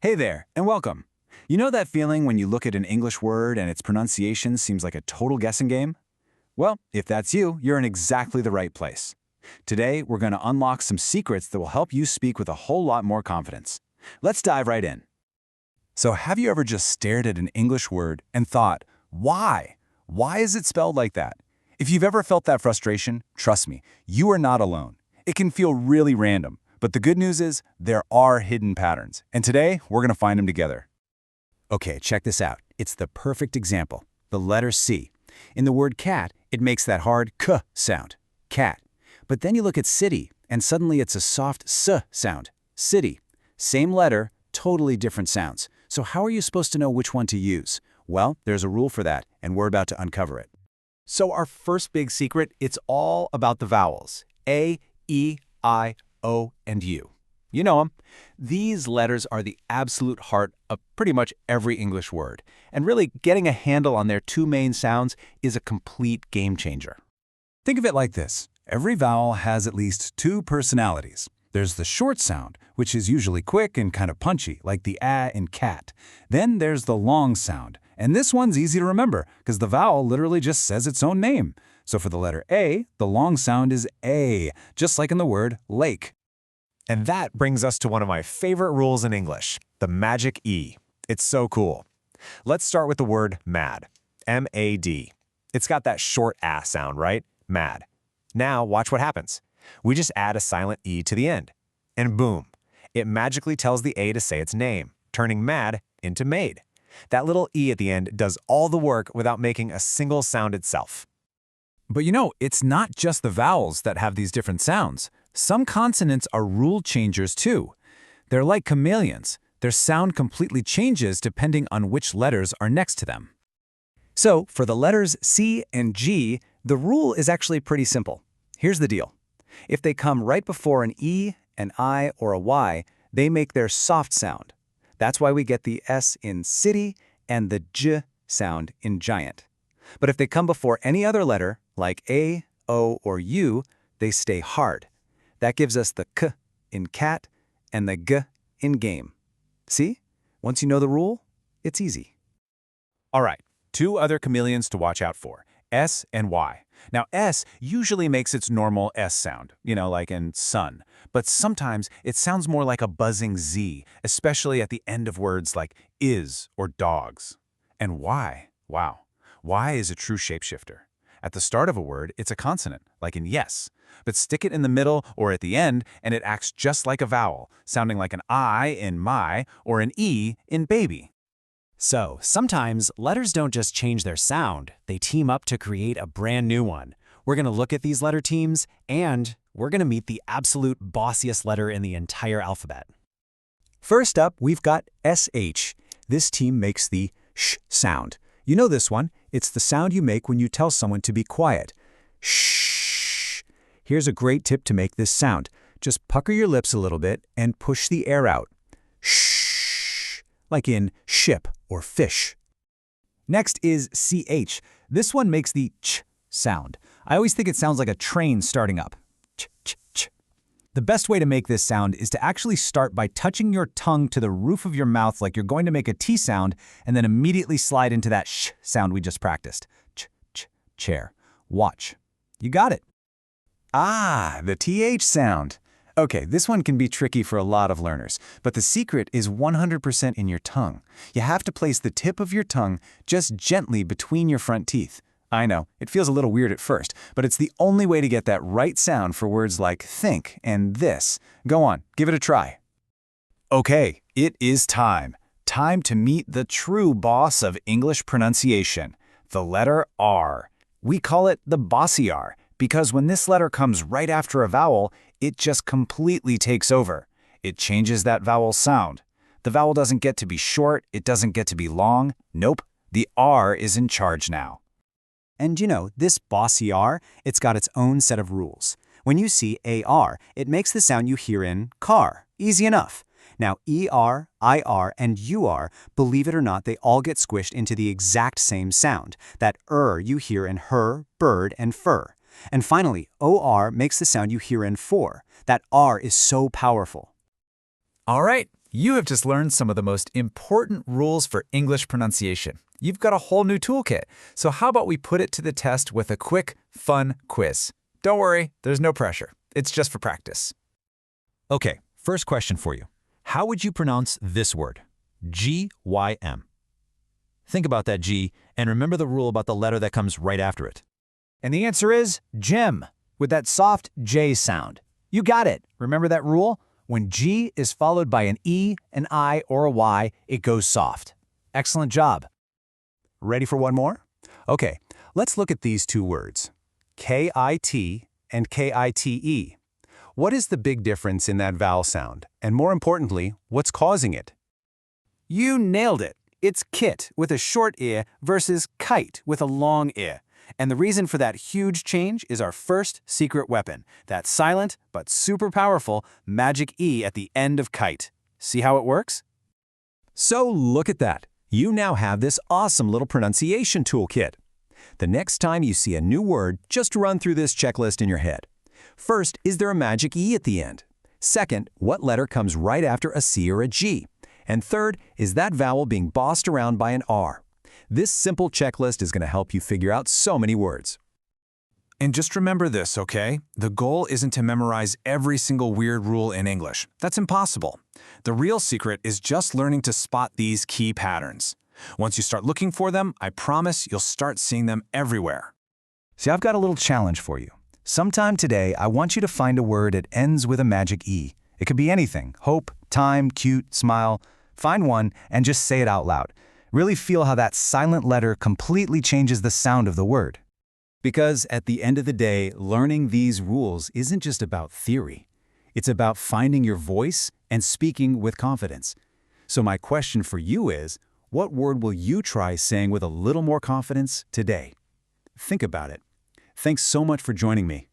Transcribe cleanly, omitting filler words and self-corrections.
Hey there, and welcome. You know that feeling when you look at an English word and its pronunciation seems like a total guessing game? Well, if that's you, you're in exactly the right place. Today, we're going to unlock some secrets that will help you speak with a whole lot more confidence. Let's dive right in. So have you ever just stared at an English word and thought, why? Why is it spelled like that? If you've ever felt that frustration, trust me, you are not alone. It can feel really random. But the good news is, there are hidden patterns, and today we're going to find them together. Okay, check this out. It's the perfect example, the letter C. In the word cat, it makes that hard k sound, cat. But then you look at city, and suddenly it's a soft s sound, city. Same letter, totally different sounds. So how are you supposed to know which one to use? Well, there's a rule for that, and we're about to uncover it. So our first big secret, it's all about the vowels. A, E, I, O, and U. You know them. These letters are the absolute heart of pretty much every English word. And really, getting a handle on their two main sounds is a complete game changer. Think of it like this. Every vowel has at least two personalities. There's the short sound, which is usually quick and kind of punchy, like the A in cat. Then there's the long sound. And this one's easy to remember, because the vowel literally just says its own name. So for the letter A, the long sound is A, just like in the word lake. And that brings us to one of my favorite rules in English, the magic E. It's so cool. Let's start with the word mad, M-A-D. It's got that short A sound, right? Mad. Now watch what happens. We just add a silent E to the end. And boom, it magically tells the A to say its name, turning mad into made. That little E at the end does all the work without making a single sound itself. But you know, it's not just the vowels that have these different sounds. Some consonants are rule changers too. They're like chameleons. Their sound completely changes depending on which letters are next to them. So for the letters C and G, the rule is actually pretty simple. Here's the deal. If they come right before an E, an I, or a Y, they make their soft sound. That's why we get the S in city and the J sound in giant. But if they come before any other letter, like A, O, or U, they stay hard. That gives us the K in cat and the G in game. See? Once you know the rule, it's easy. All right, two other chameleons to watch out for, S and Y. Now, S usually makes its normal S sound, like in sun. But sometimes it sounds more like a buzzing Z, especially at the end of words like is or dogs. And Y, wow, Y is a true shapeshifter. At the start of a word, it's a consonant, like in yes. But stick it in the middle or at the end, and it acts just like a vowel, sounding like an I in my or an E in baby. So, sometimes letters don't just change their sound, they team up to create a brand new one. We're going to look at these letter teams, and we're going to meet the absolute bossiest letter in the entire alphabet. First up, we've got SH. This team makes the sh sound. You know this one. It's the sound you make when you tell someone to be quiet. Shh. Here's a great tip to make this sound. Just pucker your lips a little bit and push the air out. Shh. Like in ship or fish. Next is CH. This one makes the ch sound. I always think it sounds like a train starting up. Ch, ch, ch. The best way to make this sound is to actually start by touching your tongue to the roof of your mouth like you're going to make a T sound, and then immediately slide into that sh sound we just practiced. Ch, ch, chair. Watch. You got it. Ah, the TH sound. Okay, this one can be tricky for a lot of learners, but the secret is 100% in your tongue. You have to place the tip of your tongue just gently between your front teeth. I know, it feels a little weird at first, but it's the only way to get that right sound for words like think and this. Go on, give it a try. Okay, it is time. Time to meet the true boss of English pronunciation, the letter R. We call it the Bossy R, because when this letter comes right after a vowel, it just completely takes over. It changes that vowel sound. The vowel doesn't get to be short, it doesn't get to be long. Nope, the R is in charge now. And you know, this Bossy R, it's got its own set of rules. When you see AR, it makes the sound you hear in car. Easy enough. Now, ER, IR, and UR, believe it or not, they all get squished into the exact same sound, that you hear in her, bird, and fur. And finally, OR makes the sound you hear in for. That R is so powerful. All right, You have just learned some of the most important rules for English pronunciation. You've got a whole new toolkit, so how about we put it to the test with a quick, fun quiz? Don't worry, there's no pressure. It's just for practice. Okay, first question for you. How would you pronounce this word? G-Y-M. Think about that G and remember the rule about the letter that comes right after it. And the answer is gem, with that soft J sound. You got it. Remember that rule? When G is followed by an E, an I, or a Y, it goes soft. Excellent job. Ready for one more? Okay, let's look at these two words, K-I-T and K-I-T-E. What is the big difference in that vowel sound? And more importantly, what's causing it? You nailed it. It's kit with a short ear versus kite with a long ear. And the reason for that huge change is our first secret weapon, that silent but super powerful magic E at the end of kite. See how it works? So look at that. You now have this awesome little pronunciation toolkit. The next time you see a new word, just run through this checklist in your head. First, is there a magic E at the end? Second, what letter comes right after a C or a G? And third, is that vowel being bossed around by an R? This simple checklist is going to help you figure out so many words. And just remember this, okay? The goal isn't to memorize every single weird rule in English. That's impossible. The real secret is just learning to spot these key patterns. Once you start looking for them, I promise you'll start seeing them everywhere. See, I've got a little challenge for you. Sometime today, I want you to find a word that ends with a magic E. It could be anything: hope, time, cute, smile. Find one and just say it out loud. Really feel how that silent letter completely changes the sound of the word. Because at the end of the day, learning these rules isn't just about theory. It's about finding your voice and speaking with confidence. So my question for you is, what word will you try saying with a little more confidence today? Think about it. Thanks so much for joining me.